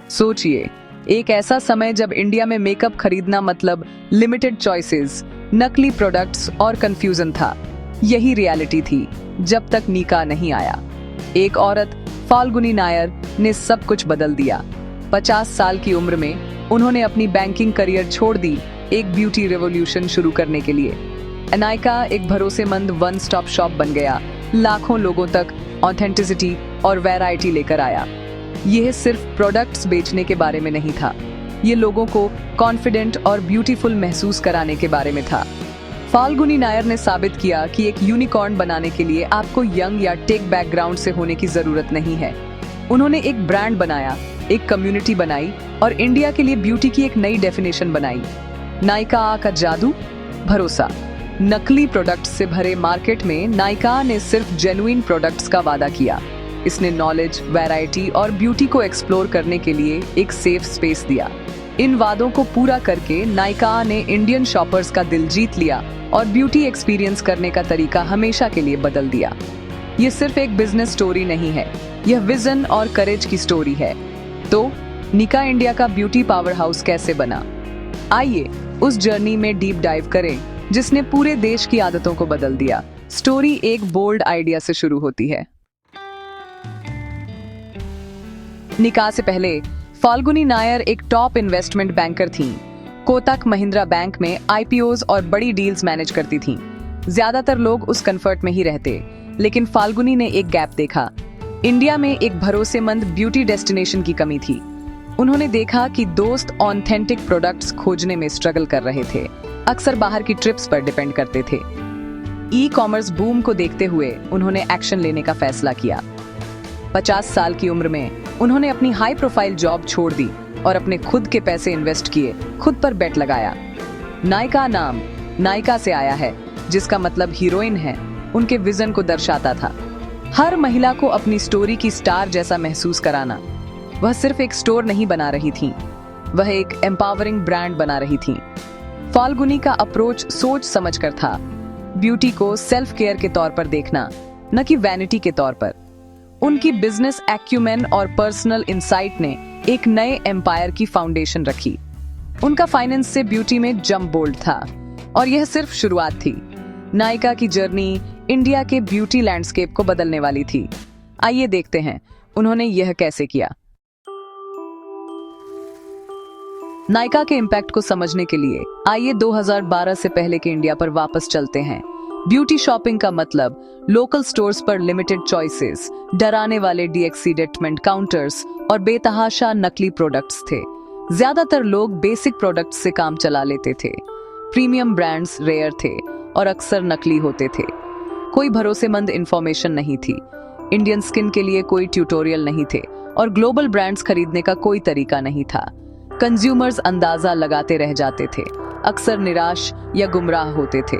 सोचिए, एक ऐसा समय जब इंडिया में मेकअप खरीदना मतलब लिमिटेड चॉइसेस, नकली प्रोडक्ट्स और कंफ्यूजन था। यही रियलिटी थी जब तक नीका नहीं आया। एक औरत फाल्गुनी नायर ने सब कुछ बदल दिया। 50 साल की उम्र में उन्होंने अपनी बैंकिंग करियर छोड़ दी एक ब्यूटी रेवोल्यूशन शुरू करने के लिए। नायका एक भरोसेमंद वन स्टॉप शॉप बन गया, लाखों लोगों तक ऑथेंटिसिटी और वैरायटी लेकर आया। यह सिर्फ प्रोडक्ट्स बेचने के बारे में नहीं था, ये लोगों को कॉन्फिडेंट और ब्यूटीफुल महसूस कराने के बारे में था। फाल्गुनी नायर ने साबित किया कि एक यूनिकॉर्न बनाने के लिए आपको यंग या टेक बैकग्राउंड से होने की जरूरत नहीं है। उन्होंने एक ब्रांड बनाया, एक कम्युनिटी बनाई और इंडिया के लिए ब्यूटी की एक नई डेफिनेशन बनाई। नायका का जादू, भरोसा। नकली प्रोडक्ट्स से भरे मार्केट में नायका ने सिर्फ जेन्युइन प्रोडक्ट्स का वादा किया। इसने नॉलेज, वैरायटी और ब्यूटी को एक्सप्लोर करने के लिए एक सेफ स्पेस दिया। इन वादों को पूरा करके नायका ने इंडियन शॉपर्स का दिल जीत लिया और ब्यूटी एक्सपीरियंस करने का तरीका हमेशा के लिए बदल दिया। ये सिर्फ एक बिजनेस स्टोरी नहीं है, यह विजन और करेज की स्टोरी है। तो नीका इंडिया का ब्यूटी पावर हाउस कैसे बना? आइए उस जर्नी में डीप डाइव करें जिसने पूरे देश की आदतों को बदल दिया। स्टोरी एक बोल्ड आइडिया से शुरू होती है। निकाह से पहले फाल्गुनी नायर एक टॉप इन्वेस्टमेंट बैंकर थीं। कोटक महिंद्रा बैंक में आईपीओज और बड़ी डील्स मैनेज करती थीं। ज्यादातर लोग उस कंफर्ट में ही रहते, लेकिन फाल्गुनी ने एक गैप देखा। इंडिया में एक भरोसेमंद ब्यूटी डेस्टिनेशन की कमी थी। उन्होंने देखा कि दोस्त ऑथेंटिक प्रोडक्ट्स खोजने में स्ट्रगल कर रहे थे, अक्सर बाहर की ट्रिप्स पर डिपेंड करते थे। ई कॉमर्स बूम को देखते हुए उन्होंने एक्शन लेने का फैसला किया। 50 साल की उम्र में उन्होंने अपनी हाई प्रोफाइल जॉब छोड़ दी और अपने खुद के पैसे इन्वेस्ट किए, खुद पर बेट लगाया। नायका नाम नायका से आया है, जिसका मतलब हीरोइन है, उनके विजन को दर्शाता था। हर महिला को अपनी स्टोरी की स्टार जैसा महसूस कराना। वह सिर्फ एक स्टोर नहीं बना रही थीं, वह एक एम्पावरिंग ब्रांड बना रही थीं। फाल्गुनी का अप्रोच सोच समझकर था, ब्यूटी को सेल्फ केयर के तौर पर देखना, न कि वैनिटी के तौर पर। उनकी बिजनेस एक्यूमेन और पर्सनल इंसाइट ने एक नए एम्पायर की फाउंडेशन रखी। उनका फाइनेंस से ब्यूटी में जंप बोल्ड था, और यह सिर्फ शुरुआत थी। नायका की जर्नी इंडिया के ब्यूटी लैंडस्केप को बदलने वाली थी। आइए देखते हैं उन्होंने यह कैसे किया। नायका के इम्पैक्ट को समझने के लिए आइए 2012 से पहले के इंडिया पर वापस चलते हैं। ब्यूटी शॉपिंग का मतलब लोकल स्टोर्स पर लिमिटेड चॉइसेस, डराने वाले डीएक्सीडेटमेंट काउंटर्स और बेतहाशा नकली प्रोडक्ट्स थे। ज्यादातर लोग बेसिक प्रोडक्ट्स से काम चला लेते थे। प्रीमियम ब्रांड्स रेयर थे और अक्सर नकली होते थे। कोई भरोसेमंद इंफॉर्मेशन नहीं थी। इंडियन स्किन के लिए कोई ट्यूटोरियल नहीं थे और ग्लोबल ब्रांड्स खरीदने का कोई तरीका नहीं था। कंज्यूमर्स अंदाजा लगाते रह जाते थे, अक्सर निराश या गुमराह होते थे।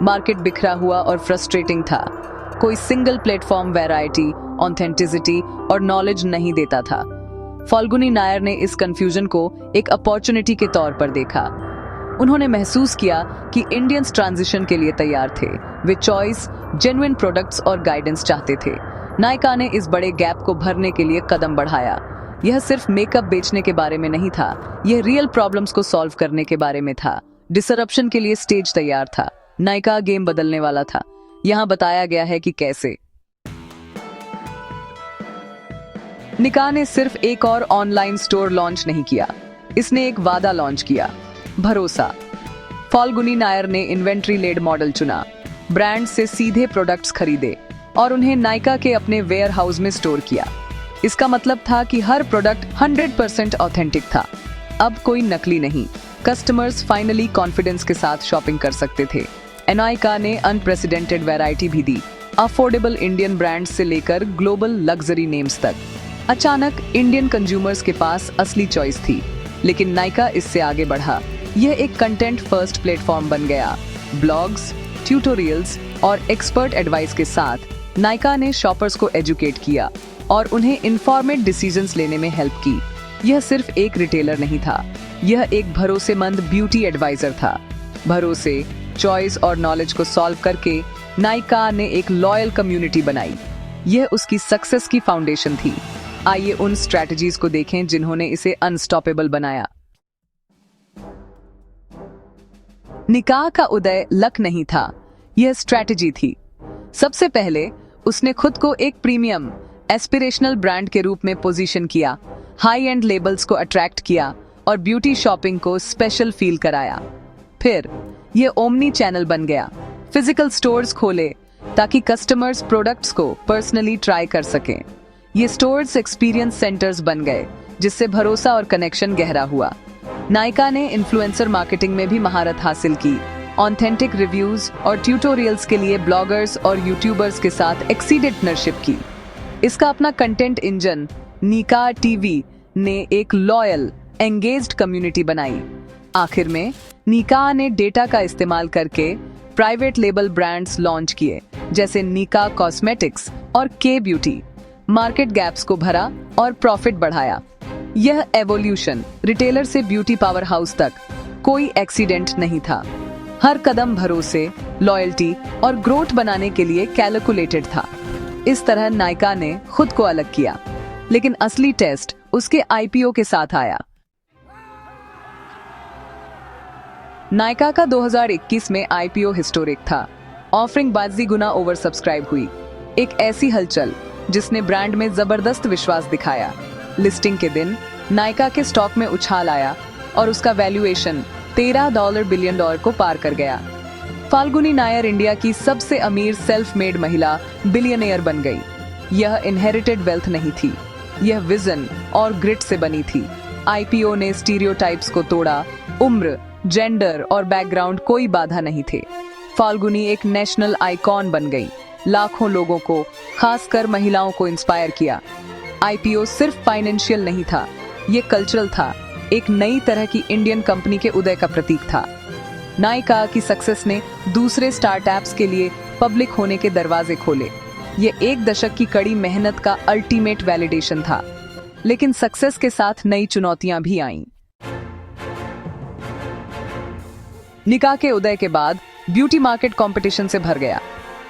मार्केट बिखरा हुआ और फ्रस्ट्रेटिंग था। कोई सिंगल प्लेटफॉर्म वैरायटी, ऑथेंटिसिटी और नॉलेज नहीं देता था। फाल्गुनी नायर ने इस कंफ्यूजन को एक अपॉर्चुनिटी के तौर पर देखा। उन्होंने महसूस किया कि इंडियंस ट्रांजिशन के लिए तैयार थे। वे चॉइस, जेन्युइन प्रोडक्ट्स और गाइडेंस चाहते थे। नायका ने इस बड़े गैप को भरने के लिए कदम बढ़ाया। यह सिर्फ मेकअप बेचने के बारे में नहीं था, यह रियल प्रॉब्लम्स को सॉल्व करने के बारे में था। डिसरप्शन के लिए स्टेज तैयार था। नायका गेम बदलने वाला था। यहाँ बताया गया है कि कैसे। निका ने सिर्फ एक और ऑनलाइन स्टोर लॉन्च नहीं किया, इसने एक वादा लॉन्च किया, भरोसा। फाल्गुनी नायर ने इन्वेंट्री लेड मॉडल चुना, ब्रांड से सीधे प्रोडक्ट्स खरीदे और उन्हें नायका के अपने वेयर हाउस में स्टोर किया। इसका मतलब था कि हर प्रोडक्ट 100% ऑथेंटिक था, अब कोई नकली नहीं। कस्टमर्स फाइनली कॉन्फिडेंस के साथ शॉपिंग कर सकते थे। नायका ने अनप्रेसिडेंटेड वैरायटी भी दी, अफोर्डेबल इंडियन ब्रांड्स से लेकर ग्लोबल लग्जरी नेम्स तक। अचानक इंडियन कंज्यूमर्स के पास असली चॉइस थी, लेकिन नायका इससे आगे बढ़ा। यह एक कंटेंट फर्स्ट प्लेटफॉर्म बन गया। ब्लॉग्स, ट्यूटोरियल्स और एक्सपर्ट एडवाइस के साथ नायका ने शॉपर्स को एजुकेट किया और उन्हें इन्फॉर्मेड डिसीजंस लेने में हेल्प की। यह सिर्फ एक रिटेलर नहीं था, यह एक भरोसेमंद ब्यूटी एडवाइजर था। भरोसे, चॉइस और नॉलेज को सॉल्व करके नायका ने एक लॉयल कम्युनिटी बनाई। यह उसकी सक्सेस की फाउंडेशन थी। आइए उन स्ट्रैटेजीज को देखें जिन्होंने इसे अनस्टॉपेबल बनाया। निकाह का उदय लक नहीं था, यह स्ट्रैटेजी थी। सबसे पहले उसने खुद को एक प्रीमियम एस्पिरेशनल ब्रांड के रूप में पोजीशन किया, हाई एंड लेबल्स को अट्रैक्ट किया और ब्यूटी शॉपिंग को स्पेशल फील कराया। फिर यह ओमनी चैनल बन गया, फिजिकल स्टोर्स खोले ताकि कस्टमर्स प्रोडक्ट्स को पर्सनली ट्राई कर सकें। ये स्टोर्स एक्सपीरियंस सेंटर्स बन गए जिससे भरोसा और कनेक्शन गहरा हुआ। नायका ने इन्फ्लुएंसर मार्केटिंग में भी महारत हासिल की, ऑथेंटिक रिव्यूज और ट्यूटोरियल्स के लिए ब्लॉगर्स और यूट्यूबर्स के साथ एक्सीडेंटनरशिप की। इसका अपना कंटेंट इंजन निका टीवी ने एक लॉयल एंगेज्ड कम्युनिटी बनाई। आखिर में निका ने डेटा का इस्तेमाल करके प्राइवेट लेबल ब्रांड्स लॉन्च किए जैसे निका कॉस्मेटिक्स और के ब्यूटी। मार्केट गैप्स को भरा और प्रॉफिट बढ़ाया। यह एवोल्यूशन रिटेलर से ब्यूटी पावर हाउस तक कोई एक्सीडेंट नहीं था। हर कदम भरोसे, लॉयल्टी और ग्रोथ बनाने के लिए कैलकुलेटेड था। इस तरह नायका ने खुद को अलग किया, लेकिन असली टेस्ट उसके आईपीओ के साथ आया। नायका का 2021 में आईपीओ हिस्टोरिक था। ऑफरिंग बाजी गुना ओवर सब्सक्राइब हुई, एक ऐसी हलचल जिसने ब्रांड में जबरदस्त विश्वास दिखाया। लिस्टिंग के दिन नायका के स्टॉक में उछाल आया और उसका वैल्यूएशन $13 बिलियन को पार कर गया। फाल्गुनी नायर इंडिया की सबसे अमीर सेल्फ मेड महिला बिलियनियर बन गई। यह इनहेरिटेड वेल्थ नहीं थी, यह विजन और ग्रिट से बनी थी। आईपीओ ने स्टीरियोटाइप्स को तोड़ा, उम्र, जेंडर और बैकग्राउंड कोई बाधा नहीं थे। फाल्गुनी एक नेशनल आइकॉन बन गई, लाखों लोगों को, खासकर महिलाओं को इंस्पायर किया। आईपीओ सिर्फ फाइनेंशियल नहीं था, ये कल्चरल था, एक नई तरह की इंडियन कंपनी के उदय का प्रतीक था। नायका की सक्सेस ने दूसरे स्टार्टअप्स के लिए पब्लिक होने के दरवाजे खोले। ये एक दशक की कड़ी मेहनत का अल्टीमेट वैलिडेशन था, लेकिन सक्सेस के साथ नई चुनौतियां भी आईं। निकाह के उदय के बाद ब्यूटी मार्केट कंपटीशन से भर गया।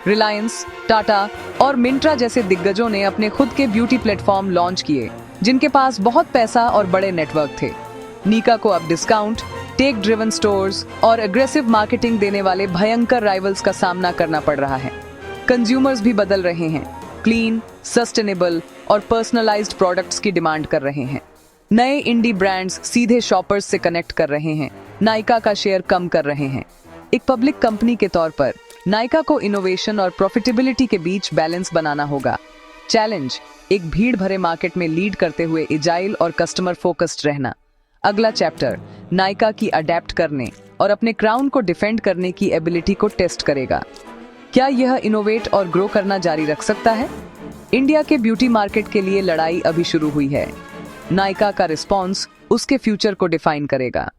रिलायंस, टाटा और मिंत्रा जैसे दिग्गजों ने अपने खुद के ब्यूटी प्लेटफॉर्म लॉन्च किए, जिनके पास बहुत पैसा और बड़े नेटवर्क थे। निका को अब डिस्काउंट, टेक ड्रिवन स्टोर्स और एग्रेसिव मार्केटिंग देने वाले भयंकर राइवल्स का सामना करना पड़ रहा है। कंज्यूमर्स भी बदल रहे हैं, क्लीन, सस्टेनेबल और पर्सनलाइज्ड प्रोडक्ट्स की डिमांड कर रहे हैं। नए इंडी ब्रांड्स सीधे शॉपर्स से कनेक्ट कर रहे हैं, नायका का शेयर कम कर रहे हैं। एक पब्लिक कंपनी के तौर पर नायका को इनोवेशन और प्रॉफिटेबिलिटी के बीच बैलेंस बनाना होगा। चैलेंज, एक भीड़ भरे मार्केट में लीड करते हुए एजाइल और कस्टमर फोकस्ड रहना। अगला चैप्टर नायका की अडेप्ट करने और अपने क्राउन को डिफेंड करने की एबिलिटी को टेस्ट करेगा। क्या यह इनोवेट और ग्रो करना जारी रख सकता है? इंडिया के ब्यूटी मार्केट के लिए लड़ाई अभी शुरू हुई है। नायका का रिस्पॉन्स उसके फ्यूचर को डिफाइन करेगा।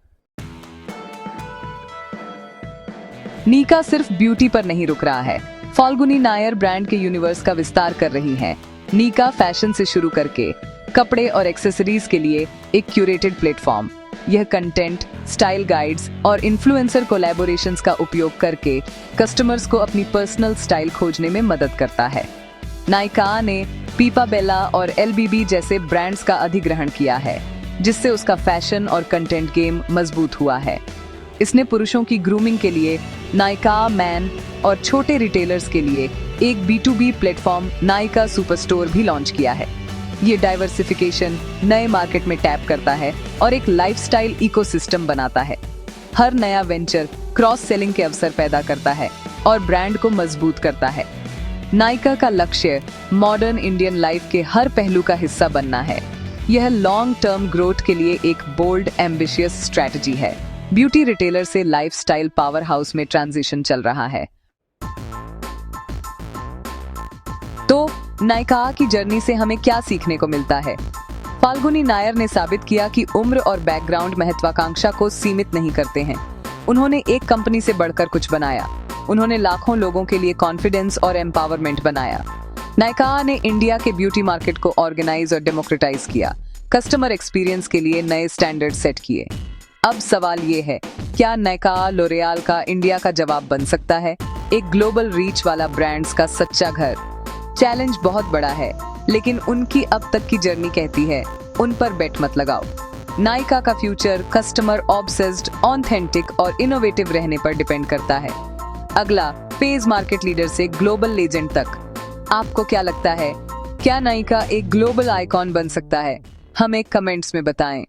निका सिर्फ ब्यूटी पर नहीं रुक रहा है, फाल्गुनी नायर ब्रांड के यूनिवर्स का विस्तार कर रही है। निका फैशन से शुरू करके कपड़े और एक्सेसरीज के लिए एक क्यूरेटेड प्लेटफॉर्म। यह कंटेंट, स्टाइल गाइड्स और इन्फ्लुएंसर कोलैबोरेशंस का उपयोग करके कस्टमर्स को अपनी पर्सनल स्टाइल खोजने में मदद करता है। नायका ने पीपा बेला और एलबीबी जैसे ब्रांड्स का अधिग्रहण किया है, जिससे उसका फैशन और कंटेंट गेम मजबूत हुआ है। इसने पुरुषों की ग्रूमिंग के लिए नायका मैन और छोटे रिटेलर्स के लिए एक B2B प्लेटफॉर्म नायका सुपरस्टोर भी लॉन्च किया है। ये डाइवर्सिफिकेशन नए मार्केट में टैप करता है और एक लाइफस्टाइल इकोसिस्टम बनाता है। हर नया वेंचर क्रॉस सेलिंग के अवसर पैदा करता है और ब्रांड को मजबूत करता है। नायका का लक्ष्य मॉडर्न इंडियन लाइफ के हर पहलू का हिस्सा बनना है। यह लॉन्ग टर्म ग्रोथ के लिए एक बोल्ड एम्बिशियस स्ट्रेटजी है। ब्यूटी रिटेलर से लाइफस्टाइल पावर हाउस में ट्रांजिशन चल रहा है। तो नायका की जर्नी से हमें क्या सीखने को मिलता है? फाल्गुनी नायर ने साबित किया कि उम्र और बैकग्राउंड महत्वाकांक्षा को सीमित नहीं करते हैं। उन्होंने एक कंपनी से बढ़कर कुछ बनाया। उन्होंने लाखों लोगों के लिए कॉन्फिडेंस और एम्पावरमेंट बनाया। नायका ने इंडिया के ब्यूटी मार्केट को ऑर्गेनाइज और डेमोक्रेटाइज किया, कस्टमर एक्सपीरियंस के लिए नए स्टैंडर्ड सेट किए। अब सवाल ये है, क्या नायका लोरियल का इंडिया का जवाब बन सकता है, एक ग्लोबल रीच वाला ब्रांड्स का सच्चा घर? चैलेंज बहुत बड़ा है, लेकिन उनकी अब तक की जर्नी कहती है उन पर बेट मत लगाओ। नायका का फ्यूचर कस्टमर ऑब्सेस्ड, ऑथेंटिक और इनोवेटिव रहने पर डिपेंड करता है। अगला फेज मार्केट लीडर से ग्लोबल लेजेंड तक। आपको क्या लगता है, क्या नायका एक ग्लोबल आइकॉन बन सकता है? हमें कमेंट्स में बताएं।